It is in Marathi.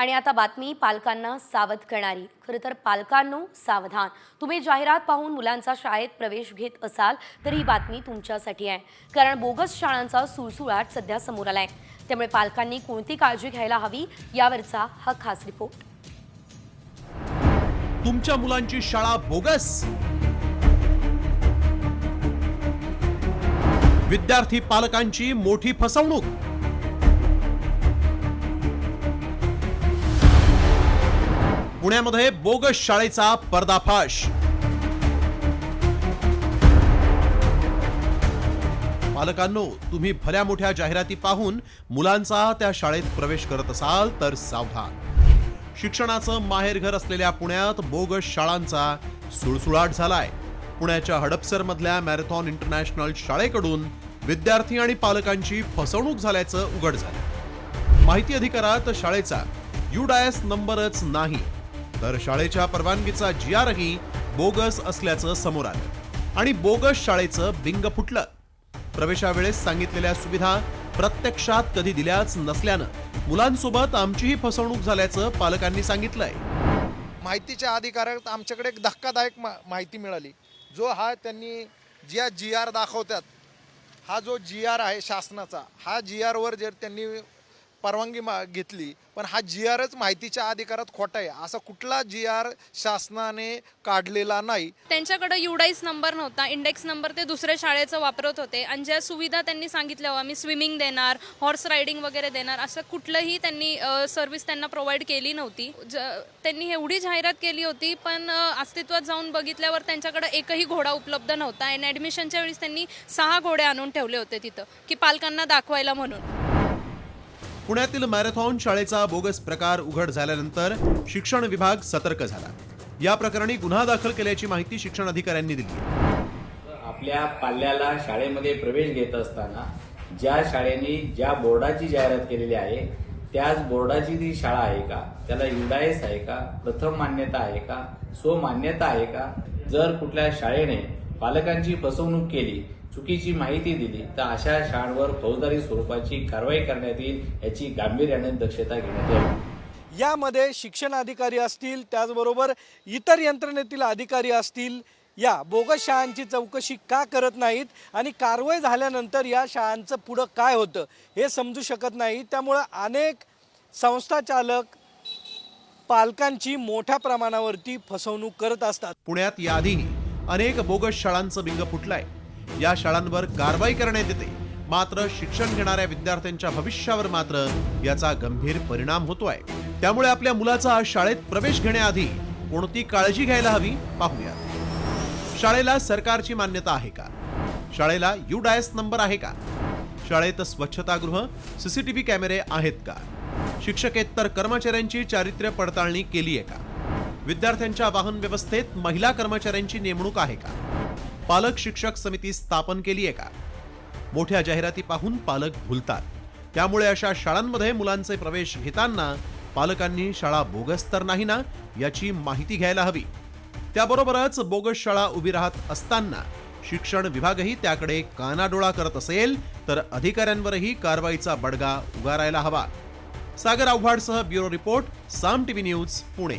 आणि आता बातमी पालकांना सावध करणारी। खरं तर पालकांनो सावधान, तुम्ही जाहिरात पाहून मुलांचा शाळेत प्रवेश घेत असाल तर ही बातमी तुमच्यासाठी आहे, कारण बोगस शाळांचा सुळसुळाट सध्या समोर आलाय। त्यामुळे पालकांनी कोणती काळजी घ्यायला हवी यावरचा हा खास रिपोर्ट। तुमच्या मुलांची शाळा बोगस, विद्यार्थी पालकांची मोठी फसवणूक। पुण्यामध्ये बोगस शाळेचा पर्दाफाश। पालकांनो, तुम्ही भल्या मोठ्या जाहिराती पाहून मुलांचा त्या शाळेत प्रवेश करत असाल तर सावधान। शिक्षणाचं माहेरघर असलेल्या पुण्यात बोगस शाळांचा सुळसुळाट झालाय। पुण्याच्या हडपसर मधल्या मॅरेथॉन इंटरनॅशनल शाळेकडून विद्यार्थी आणि पालकांची फसवणूक झाल्याचं उघड झालं। माहिती अधिकारात शाळेचा UDIS नंबरच नाही, तर शाळेच्या परवानगीचा GRही बोगस असल्याचं समोर आलं आणि बोगस शाळेचं बिंग फुटलं। प्रवेशावेळेस सांगितलेल्या सुविधा प्रत्यक्षात कधी दिल्याच नसल्यानं मुलांसोबत आमचीही फसवणूक झाल्याचं पालकांनी सांगितलंय। माहितीच्या अधिकारात आमच्याकडे एक धक्कादायक माहिती मिळाली, जो हा त्यांनी ज्या GR दाखवतात, हा जो GR आहे शासनाचा, हा GR वर जर त्यांनी परवानगी घेतली, पण हा GRच माहितीच्या अधिकारात खोटा आहे। असा कुठला GR शासनाने काढलेला नाही। त्यांच्याकडे UDIS नंबर नव्हता, इंडेक्स नंबर ते दुसऱ्या शाळेचं वापरत होते आणि ज्या सुविधा त्यांनी सांगितल्या, आम्ही स्विमिंग देणार, हॉर्स रायडिंग वगैरे देणार, असं कुठलंही त्यांनी सर्व्हिस त्यांना प्रोव्हाइड केली नव्हती। त्यांनी एवढी जाहिरात केली होती, पण अस्तित्वात जाऊन बघितल्यावर त्यांच्याकडे एकही घोडा उपलब्ध नव्हता आणि ॲडमिशनच्या वेळेस त्यांनी 6 घोडे आणून ठेवले होते तिथं की पालकांना दाखवायला म्हणून। पुण्यातील मॅरेथॉन शाळेचा बोगस प्रकार उघड झाल्यानंतर शिक्षण विभाग सतर्क झाला। या प्रकरणी गुन्हा दाखल केल्याची माहिती शिक्षण अधिकाऱ्यांनी दिली। आपल्या पाल्याला शाळेमध्ये प्रवेश घेत असताना ज्या शाळेने ज्या बोर्डाची जाहिरात केलेली आहे त्याच बोर्डाची ती शाळा आहे का, त्याला UDIS आहे का, प्रथम मान्यता आहे का, स्वमान्यता आहे का। जर कुठल्या शाळेने पालकांची फसवणूक केली, चुकीची माहिती दिली, तर अशा शाळांवर फौजदारी स्वरूपाची कारवाई करण्यात येईल, याची गांभीर्याने दक्षता घेण्यात यावी। यामध्ये शिक्षण अधिकारी असतील, त्याचबरोबर इतर यंत्रणेतील अधिकारी असतील, या बोगस शाळांची चौकशी का करत नाहीत आणि कारवाई झाल्यानंतर या शाळांचं पुढं काय होतं हे समजू शकत नाही। त्यामुळे अनेक संस्था चालक पालकांची मोठ्या प्रमाणावरती फसवणूक करत असतात। पुण्यात याआधीही अनेक बोगस शाळांचं बिंग फुटलंय। या शाळांवर कारवाई करण्यात येते, मात्र शिक्षण घेणाऱ्या विद्यार्थ्यांच्या भविष्यावर मात्र याचा गंभीर परिणाम होतोय। त्यामुळे आपल्या मुलाचा शाळेत प्रवेश घेण्याआधी कोणती काळजी घ्यायला हवी पाहूया। शाळेला सरकारची मान्यता आहे का? शाळेला UDIS नंबर आहे का? शाळेत स्वच्छतागृह, CCTV कॅमेरे आहेत का? शिक्षकेतर कर्मचाऱ्यांची चारित्र्य पडताळणी केली आहे का? विद्यार्थ्यांच्या वाहन व्यवस्थेत महिला कर्मचाऱ्यांची नेमणूक आहे का? पालक शिक्षक समिती स्थापन केली आहे का? मोठ्या जाहिराती पाहून पालक भुलतात, त्यामुळे अशा शाळांमध्ये मुलांचे प्रवेश घेताना पालकांनी शाळा बोगस तर नाही ना याची माहिती घ्यायला हवी। त्याबरोबरच बोगस शाळा उभी राहत असताना शिक्षण विभागही त्याकडे कानाडोळा करत असेल तर अधिकाऱ्यांवरही कारवाईचा बडगा उगारायला हवा। सागर आव्हाडसह ब्युरो रिपोर्ट, साम TV न्यूज, पुणे।